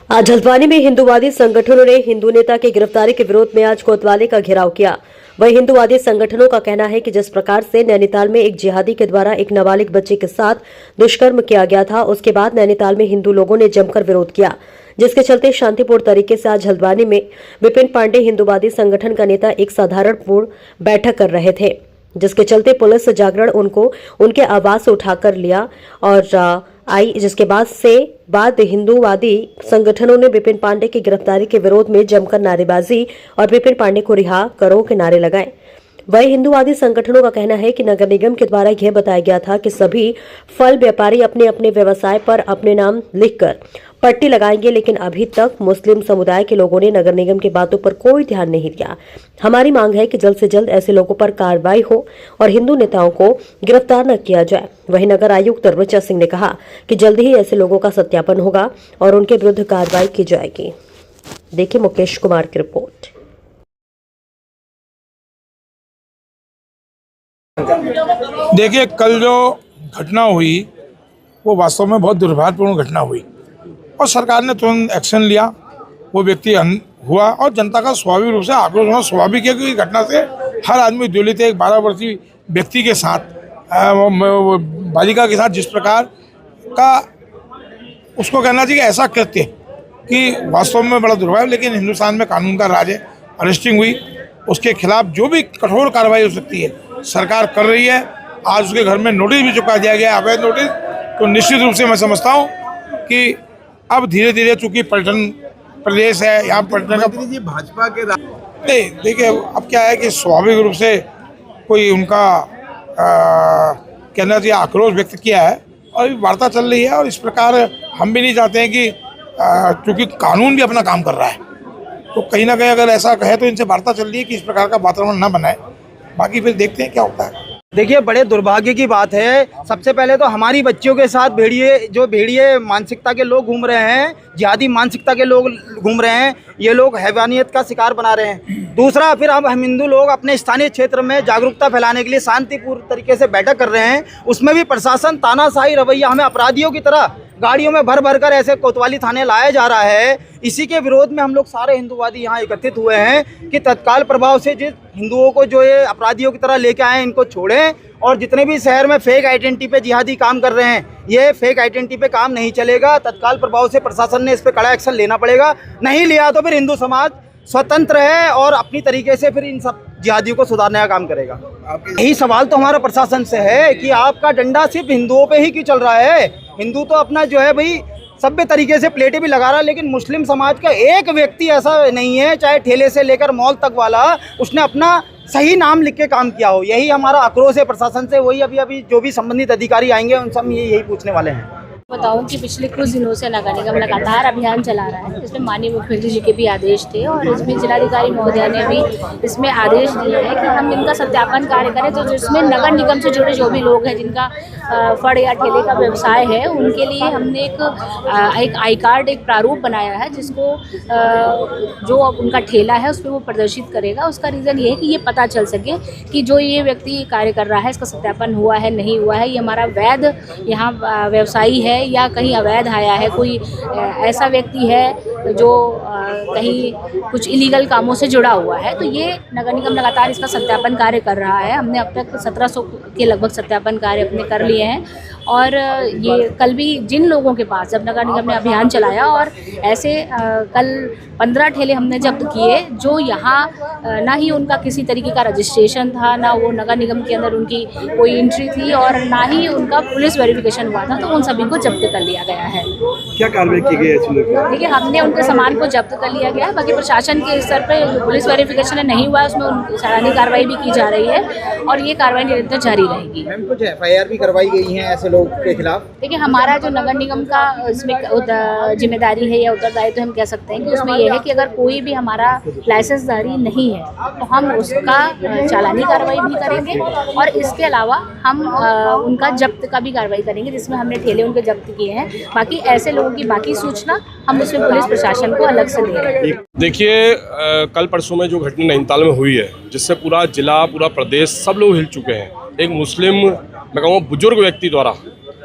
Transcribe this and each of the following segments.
आज हल्द्वानी में हिंदूवादी संगठनों ने हिंदू नेता की गिरफ्तारी के विरोध में आज कोतवाली का घेराव किया। वहीं हिंदूवादी संगठनों का कहना है कि जिस प्रकार से नैनीताल में एक जिहादी के द्वारा एक नाबालिग बच्चे के साथ दुष्कर्म किया गया था, उसके बाद नैनीताल में हिंदू लोगों ने जमकर विरोध किया, जिसके चलते शांतिपूर्ण तरीके से आज हल्द्वानी में विपिन पांडे हिंदूवादी संगठन का नेता एक साधारणपूर्ण बैठक कर रहे थे, जिसके चलते पुलिस जागरण उनको उनके आवास से उठाकर लिया और आई, जिसके बाद हिंदूवादी संगठनों ने विपिन पांडे की गिरफ्तारी के विरोध में जमकर नारेबाजी और विपिन पांडे को रिहा करो के नारे लगाए। वही हिंदूवादी संगठनों का कहना है कि नगर निगम के द्वारा यह बताया गया था कि सभी फल व्यापारी अपने अपने व्यवसाय पर अपने नाम लिखकर पट्टी लगाएंगे, लेकिन अभी तक मुस्लिम समुदाय के लोगों ने नगर निगम की बातों पर कोई ध्यान नहीं दिया। हमारी मांग है कि जल्द से जल्द ऐसे लोगों पर कार्रवाई हो और हिंदू नेताओं को गिरफ्तार न किया जाए। वहीं नगर आयुक्त ऋचा सिंह ने कहा कि जल्द ही ऐसे लोगों का सत्यापन होगा और उनके विरुद्ध कार्रवाई की जाएगी। देखिए मुकेश कुमार की रिपोर्ट। देखिए, कल जो घटना हुई वो वास्तव में बहुत दुर्भाग्यपूर्ण घटना हुई और सरकार ने तुरंत एक्शन लिया। वो व्यक्ति हुआ और जनता का स्वाभाविक रूप से आक्रोश होना स्वाभाविक है, क्योंकि घटना से हर आदमी द्वलित है। एक 12 वर्षीय व्यक्ति के साथ, बालिका के साथ जिस प्रकार का उसको कहना चाहिए ऐसा कृत्य कि वास्तव में बड़ा दुर्भाग्य। लेकिन हिंदुस्तान में कानून का राज है। अरेस्टिंग हुई, उसके खिलाफ जो भी कठोर कार्रवाई हो सकती है सरकार कर रही है। आज उसके घर में नोटिस भी चुका दिया गया, अवैध नोटिस। तो निश्चित रूप से मैं समझता हूँ कि अब धीरे धीरे, चूंकि पर्यटन प्रदेश है, यहाँ पर्यटन का भाजपा के नहीं, देखिए अब क्या है कि स्वाभाविक रूप से कोई उनका कहना चाहिए आक्रोश व्यक्त किया है और वार्ता चल रही है। और इस प्रकार हम भी नहीं चाहते हैं कि चूंकि कानून भी अपना काम कर रहा है, तो कहीं ना कहीं अगर ऐसा कहे तो इनसे वार्ता चल रही है कि इस प्रकार का वातावरण न बनाए। बाकी फिर देखते हैं क्या होता है। देखिए, बड़े दुर्भाग्य की बात है। सबसे पहले तो हमारी बच्चियों के साथ भेड़िए मानसिकता के लोग घूम रहे हैं, जिहादी मानसिकता के लोग घूम रहे हैं, ये लोग हैवानियत का शिकार बना रहे हैं। दूसरा, फिर हम हिंदू लोग अपने स्थानीय क्षेत्र में जागरूकता फैलाने के लिए शांतिपूर्ण तरीके से बैठक कर रहे हैं। उसमें भी प्रशासन तानाशाही रवैया, हमें अपराधियों की तरह गाड़ियों में भर भर कर ऐसे कोतवाली थाने लाया जा रहा है। इसी के विरोध में हम लोग सारे हिंदूवादी यहाँ एकत्रित हुए हैं कि तत्काल प्रभाव से जिस हिंदुओं को जो ये अपराधियों की तरह लेके आए इनको छोड़ें, और जितने भी शहर में फेक आइडेंटिटी पे जिहादी काम कर रहे हैं, ये फेक आइडेंटिटी पे काम नहीं चलेगा। तत्काल प्रभाव से प्रशासन ने इस पर कड़ा एक्शन लेना पड़ेगा। नहीं लिया तो फिर हिंदू समाज स्वतंत्र है और अपनी तरीके से फिर इन सब जिहादियों को सुधारने का काम करेगा। यही सवाल तो हमारा प्रशासन से है कि आपका डंडा सिर्फ हिंदुओं पे ही क्यों चल रहा है। हिंदू तो अपना जो है भाई सभ्य तरीके से प्लेटें भी लगा रहा है, लेकिन मुस्लिम समाज का एक व्यक्ति ऐसा नहीं है, चाहे ठेले से लेकर मॉल तक वाला, उसने अपना सही नाम लिख के काम किया हो। यही हमारा आक्रोश है प्रशासन से। वही अभी जो भी संबंधित अधिकारी आएंगे उनसे हम यही पूछने वाले हैं। बताऊं कि पिछले कुछ दिनों से नगर निगम लगातार अभियान चला रहा है, जिसमें माननीय मुख्यमंत्री जी के भी आदेश थे और इसमें जिलाधिकारी महोदया ने भी इसमें आदेश दिए हैं कि हम इनका सत्यापन कार्य करें। तो जिसमें नगर निगम से जुड़े जो भी लोग हैं जिनका फड़ या ठेले का व्यवसाय है, उनके लिए हमने एक आई कार्ड, एक प्रारूप बनाया है, जिसको जो उनका ठेला है उस पर वो प्रदर्शित करेगा। उसका रीज़न ये है कि ये पता चल सके कि जो ये व्यक्ति कार्य कर रहा है इसका सत्यापन हुआ है नहीं हुआ है, ये हमारा वैध यहाँ व्यवसायी है या कहीं अवैध आया है, कोई ऐसा व्यक्ति है जो कहीं कुछ इलीगल कामों से जुड़ा हुआ है। तो ये नगर निगम लगातार इसका सत्यापन कार्य कर रहा है। हमने अब तक 1700 के लगभग सत्यापन कार्य अपने कर लिए हैं और ये कल भी जिन लोगों के पास, जब नगर निगम ने अभियान चलाया और ऐसे कल 15 ठेले हमने जब्त किए जो यहाँ ना ही उनका किसी तरीके का रजिस्ट्रेशन था, ना वो नगर निगम के अंदर उनकी कोई एंट्री थी और ना ही उनका पुलिस वेरिफिकेशन हुआ था, तो उन सभी को जब्त कर लिया गया है। क्या कार्रवाई की गई है? देखिए, हमने उनके सामान को जब्त कर लिया गया है। बाकी प्रशासन के स्तर पर जो पुलिस वेरिफिकेशन नहीं हुआ है उसमें उनकी सराहनीय कार्रवाई भी की जा रही है और ये कार्रवाई निरंतर जारी रहेगी। कुछ FIR भी करवाई गई है ऐसे लोग के खिलाफ? देखिए, हमारा जो नगर निगम का इसमें जिम्मेदारी है या उत्तरदायित्व हम कह सकते हैं कि उसमें यह है कि अगर कोई भी हमारा लाइसेंसधारी नहीं है तो हम उसका चालानी कार्रवाई भी करेंगे और इसके अलावा हम उनका जब्त का भी कार्रवाई करेंगे, जिसमें हमने ठेले उनके जब्त किए हैं। बाकी ऐसे लोगों की बाकी सूचना हम उसमें पुलिस प्रशासन को अलग से दे रहे हैं। देखिए, कल परसों में जो घटना नैनीताल में हुई है, जिससे पूरा जिला, पूरा प्रदेश, सब लोग हिल चुके हैं। एक मुस्लिम, मैं कहूँगा बुजुर्ग व्यक्ति द्वारा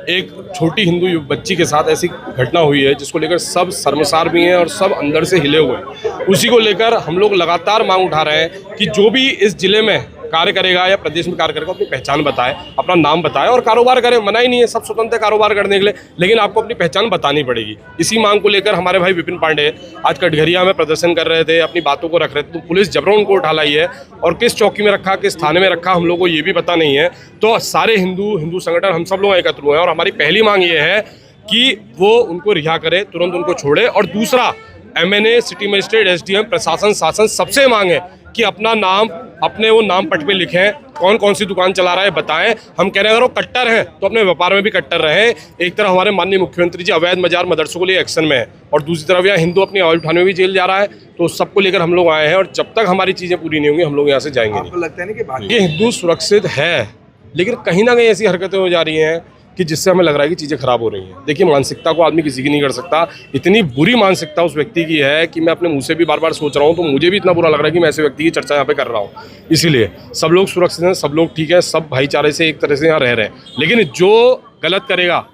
एक छोटी हिंदू बच्ची के साथ ऐसी घटना हुई है जिसको लेकर सब शर्मसार भी हैं और सब अंदर से हिले हुए हैं। उसी को लेकर हम लोग लगातार मांग उठा रहे हैं कि जो भी इस जिले में कार्य करेगा या प्रदेश में कार्य करेगा अपनी पहचान बताए, अपना नाम बताए और कारोबार करे। मना ही नहीं है, सब स्वतंत्र कारोबार करने के लिए, लेकिन आपको अपनी पहचान बतानी पड़ेगी। इसी मांग को लेकर हमारे भाई विपिन पांडे आज कटघरिया में प्रदर्शन कर रहे थे, अपनी बातों को रख रहे थे, तो पुलिस जबरन उनको उठा लाई है और किस चौकी में रखा, किस थाने में रखा, हम लोग को ये भी पता नहीं है। तो सारे हिंदू संगठन हम सब लोग एकत्र हुए हैं और हमारी पहली मांग ये है कि वो उनको रिहा करे, तुरंत उनको छोड़े। और दूसरा, MNA, सिटी मजिस्ट्रेट, SDM, प्रशासन, शासन सबसे मांग है कि अपना नाम अपने वो नाम पट पे लिखें, कौन कौन सी दुकान चला रहा है बताएं। हम कह रहे हैं अगर वो कट्टर हैं तो अपने व्यापार में भी कट्टर रहें। एक तरफ हमारे माननीय मुख्यमंत्री जी अवैध मजार मदरसों के लिए एक्शन में है और दूसरी तरफ यहाँ हिंदू अपनी आवाज उठाने में भी जेल जा रहा है। तो सबको लेकर हम लोग आए हैं और जब तक हमारी चीज़ें पूरी नहीं होंगी हम लोग यहाँ से जाएंगे नहीं। लगता है कि ये हिंदू सुरक्षित है, लेकिन कहीं ना कहीं ऐसी हरकतें हो जा रही हैं कि जिससे हमें लग रहा है कि चीज़ें खराब हो रही हैं। देखिए, मानसिकता को आदमी किसी की नहीं कर सकता। इतनी बुरी मानसिकता उस व्यक्ति की है कि मैं अपने मुंह से भी बार बार सोच रहा हूँ, तो मुझे भी इतना बुरा लग रहा है कि मैं ऐसे व्यक्ति की चर्चा यहाँ पे कर रहा हूँ। इसीलिए सब लोग सुरक्षित हैं, सब लोग ठीक है, सब भाईचारे से एक तरह से यहाँ रह रहे हैं। लेकिन जो गलत करेगा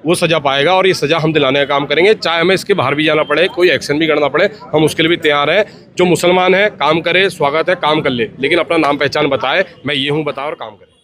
वो सजा पाएगा और ये सजा हम दिलाने का काम करेंगे, चाहे हमें इसके बाहर भी जाना पड़े, कोई एक्शन भी करना पड़े, हम उसके लिए भी तैयार हैं। जो मुसलमान है काम करे, स्वागत है, काम कर ले, लेकिन अपना नाम पहचान बताए, मैं ये हूँ बताए और काम करे।